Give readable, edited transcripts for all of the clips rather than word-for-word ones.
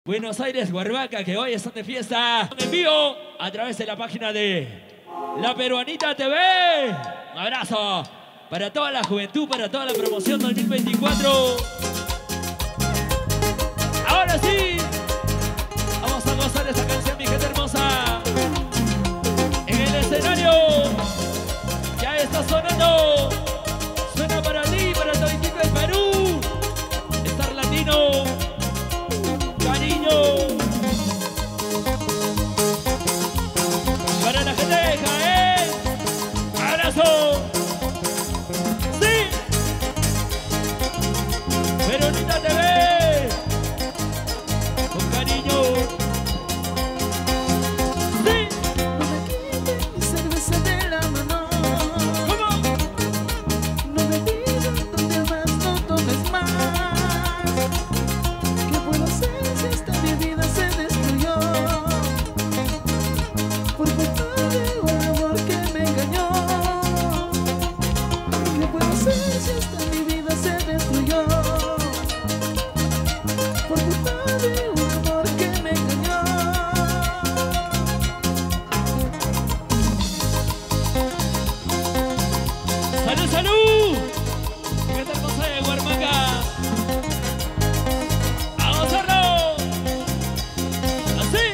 Buenos Aires, Huarbaca, que hoy están de fiesta en vivo a través de la página de La Peruanita TV. Un abrazo para toda la juventud, para toda la promoción 2024. Ahora sí, vamos a gozar esta canción, mi gente hermosa. En el escenario ya está sonando. Suena para ti, para todo el equipo del Perú. Star Latino. Para la gente de Jaén, abrazo. Sí, Peruanita TV, con cariño. Sí. No me quiten mi cerveza de la mano. ¿Cómo? No me digas donde más, no tomes más. ¿Qué puedo hacer si esta mi vida se destruyó? Por culpa de un amor que me engañó. ¿Qué puedo hacer si esta mi vida se destruyó? Por culpa de un amor que me engañó. ¡Salud, salud! Mi gente hermosa de Huarbaca. ¡A gozarlo! ¡Así!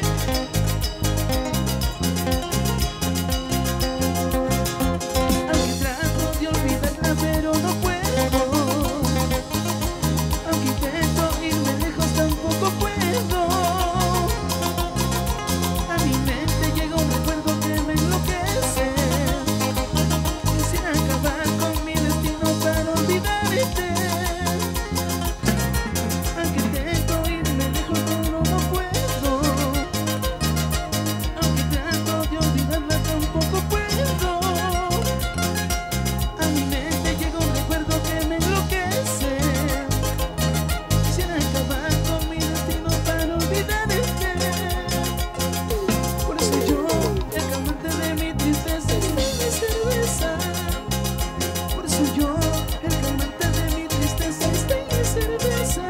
Aunque trato de olvidarla pero no puedo. Aunque intento irme lejos tampoco puedo. A mi mente llega un recuerdo que me enloquece. Quisiera acabar con mi destino para olvidarte. Aunque intento irme lejos pero no puedo. Aunque trato de olvidarla tampoco puedo. A mi mente llega un recuerdo que me enloquece. Quisiera acabar con mi destino para olvidarte. Por eso yo, el calmante de mi tristeza, es mi cerveza. Por eso yo, el calmante de mi tristeza, es mi cerveza.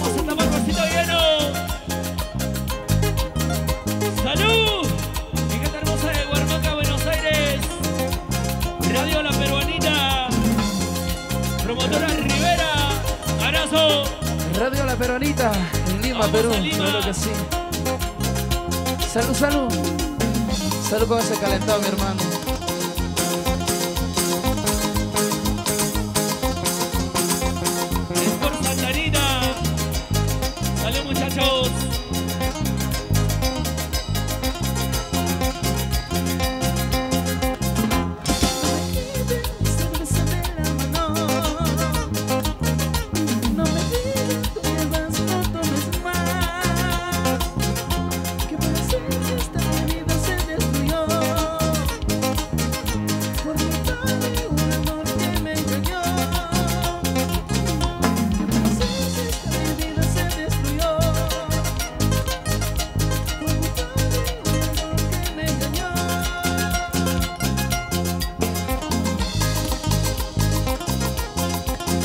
Vamos a tomar vasito lleno. ¡Salud! Mi gente hermosa de Huarbaca, Buenos Aires. Radio La Peruanita. Promotora Rivera. Abrazo. Radio La Peruanita, en Lima, Vamos Perú, a Lima. claro que sí. Salud, salud. Salud con ese calentado, mi hermano. Sport Santarina. Salud, muchachos. Cerveza de la mano. No me digas dónde vas, no tomes más. ¿Qué puedo hacer si esta vida se destruyó? Por culpa de un amor que me engañó. ¿Qué puedo hacer si esta vida se destruyó? Por culpa de un amor que me engañó.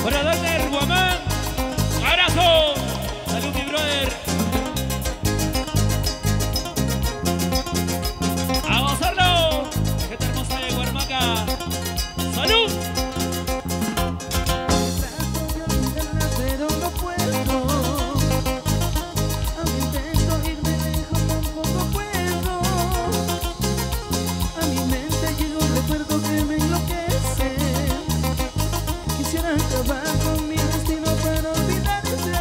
Para Daniel Guamán. Abrazo. Salud, mi brother. A gozarlo. Gente hermosa de Huarbaca. Salud. Trato de olvidarla pero no puedo. Aunque intento irme lejos tampoco puedo. A mi mente llega un recuerdo que me enloquece. Quisiera acabar con mi destino para olvidarte.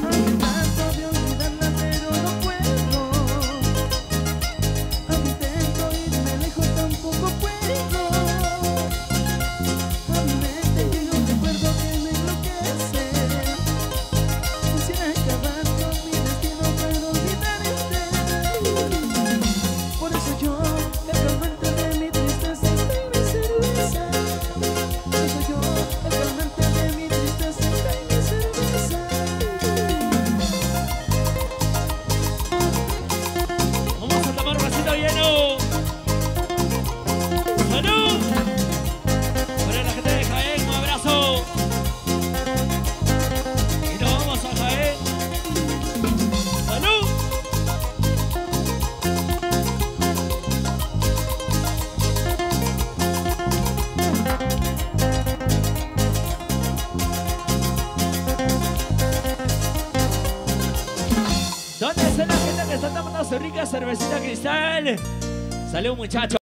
Aunque trato de olvidarla pero no puedo. Aunque intento irme lejos tampoco puedo. A mi mente llega un recuerdo que me enloquece. Quisiera acabar con mi destino para olvidarte. Por eso yo, el calmante de mi tristeza, es mi cerveza. Por eso yo, el que está tomando su rica cervecita Cristal. Salud, muchachos.